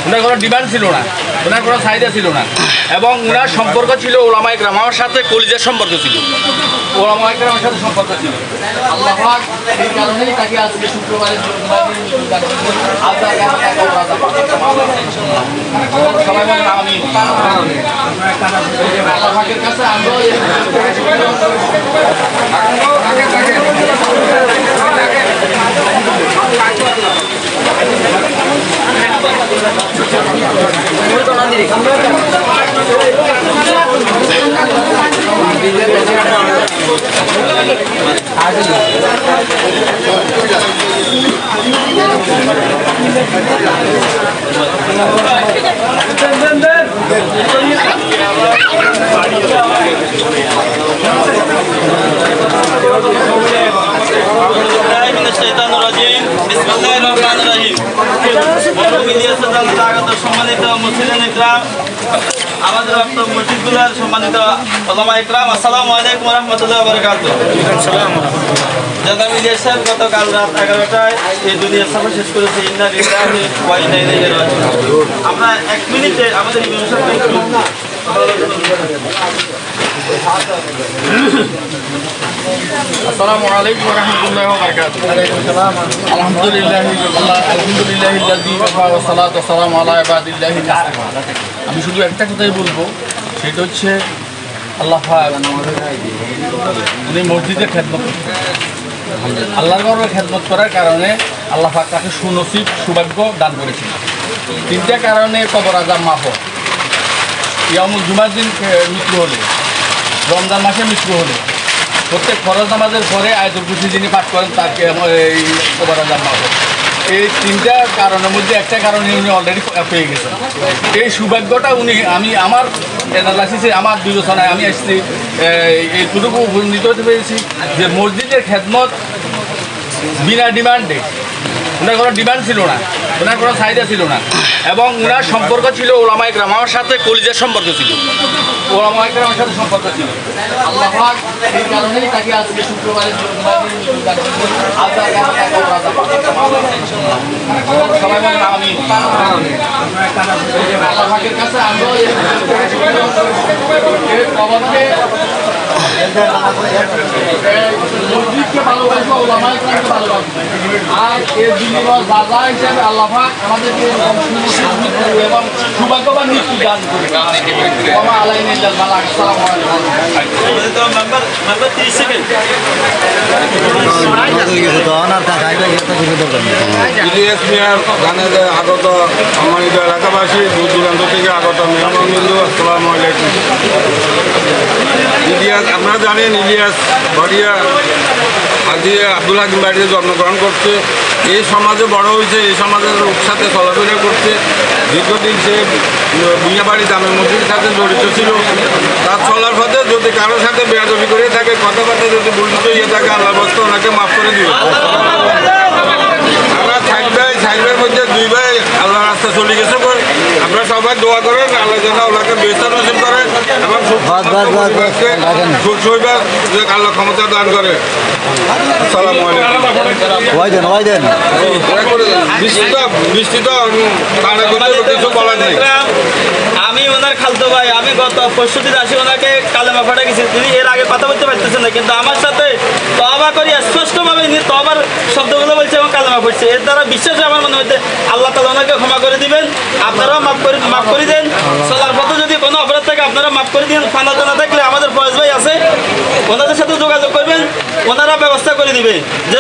ওনার কোনো ডিমান্ড ছিল না, ওনার কোনো চাহিদা ছিল না, এবং ওনার সম্পর্ক ছিল ওলামায়ে কেরাম, আমার সাথে কলিজার সম্পর্ক ছিল, ওলামায়ে কেরামের সাথে সম্পর্ক ছিল। আল্লাহ পাক এই কারণেই তাকে আজকে শুক্রবারে সবাই বলেন আমিন। আল্লাহ পাকের কাছে আমরা সম্মানিত মুসলিম ইকরাম, আমাদের মসজিদগুলোর সম্মানিত ওলামা ইকরাম, আসসালামু আলাইকুম ওয়া রাহমাতুল্লাহি ওয়া বারাকাতুহু। জনাব ইলিয়াস সাহেব গতকাল রাত 11টায় এই দুনিয়ার সফর শেষ করেছে। ইন্না লিল্লাহি ওয়া ইন্না ইলাইহি রাজিউন। আমরা 1 মিনিটে আমাদের ইমাম সাহেব আসসালামু আলাইকুম ওয়া রাহমাতুল্লাহি ওয়া বারাকাতুহু। আলহামদুলিল্লাহি ওয়া সালাতু ওয়া সালামু আলা ইবাদিল্লাহি। আমি শুধু একটা কথাই বলবো, সেটা হচ্ছে আল্লাহ পাক উনি মসজিদের খেদমত, আল্লাহর ঘরের খেদমত করার কারণে আল্লাহ পাক তাকে সুনসিব সৌভাগ্য দান করেছেন। 3টা কারণে কবর আযাব মাফ হয়। ইয়ামুল জুমার দিন মৃত্যু হলে, রমজান মাসে মৃত্যু হলে, প্রত্যেক ফরজ নামাজের পরে আয়াতুল কুরসি যিনি পাঠ করেন তাকে এই কবর আযাব মাফ হয়। এই 3টা কারণের মধ্যে একটা কারণে উনি অলরেডি পেয়ে গেছেন। এই সৌভাগ্যটা আমি আমার অ্যানালাইসিসে, আমার বিবেচনায় আমি আসছি এইটুকু উপনীত হতে পেরেছি যে মসজিদের খেদমত বিনা ডিমান্ডে, ওনার কোনো ডিমান্ড ছিল না, ওনার কোনো চাহিদা ছিল না, এবং ওনার সম্পর্ক ছিল ওলামায়ে কেরাম, আমার সাথে কলিজার সম্পর্ক ছিল, ওলামায়ে কেরামের সাথে সম্পর্ক ছিল। আল্লাহ পাক এই কারণেই তাকে আজকে শুক্রবারে সবাই বলেন আমিন। আল্লাহ পাকের কাছে আমরা মসজিদকে ভালোবাসবো, ওলামায়ে কেরামকে ভালোবাসবো, আর এর বিনিময় বাধা হিসাবে আল্লাহ পাক আমাদেরকে এবং সৌভাগ্যবান মৃত্যু দান করে। ইলিয়াস মিয়ার গানে আগত সম্মানিত এলাকাবাসী, দূর দূরান্ত থেকে আগত মেহমানবৃন্দ, আসসালামু আলাইকুম। ইলিয়াস, আপনারা জানেন ইলিয়াস ভরিয়া আজি আব্দুল হাকিম বাড়িতে জন্মগ্রহণ করছে। এই সমাজে বড় হয়েছে, এই সমাজের লোক সাথে চলাফেরা করছে। দীর্ঘদিন সে ভুঁইয়াবাড়ি জামে মসজিদের সাথে জড়িত ছিল। তার চলার পথে যদি কারোর সাথে বেয়াদবি করে থাকে, কথাবার্তা যদি ভুলতে ইয়ে থাকে, আল্লাহ বস্ত ওনাকে মাফ করে দিবে। আমরা 6 ভাইয়ের মধ্যে 2 ভাই আল্লাহ রাস্তা চলে গেছে। আপনারা সবাই দোয়া করেন আল্লাহ যেন ওনাকে বেহস্ত নসিব করে এবং সুখ সইবার আল্লাহ ক্ষমতা দান করে। আসসালামু আলাইকুম। বৃষ্টিত কিছু বলার নেই। আমি ওনার খালতো ভাই, আমি গত 65 দিন আসি ওনাকে কালেমা ফাটা গেছি। তিনি এর আগে কথা বলতে পারতেছেন না, কিন্তু আমার সাথে তওবা করি স্পষ্টভাবে তওবার শব্দগুলো বলছে এবং কালেমা পড়ছে। এর দ্বারা বিশ্বাস আমার মনে হচ্ছে আল্লাহ তাআলা ওনাকে ক্ষমা করে দিবেন। আপনারাও মাফ করে দেন। চলার পথে যদি কোনো অপরাধ থাকে আপনারা মাফ করে দিন। ফানা জানা থাকলে আমাদের ফয়েজ ভাই আছে, ওনাদের সাথে যোগাযোগ করবেন, ওনারা ব্যবস্থা করে দিবেন। যে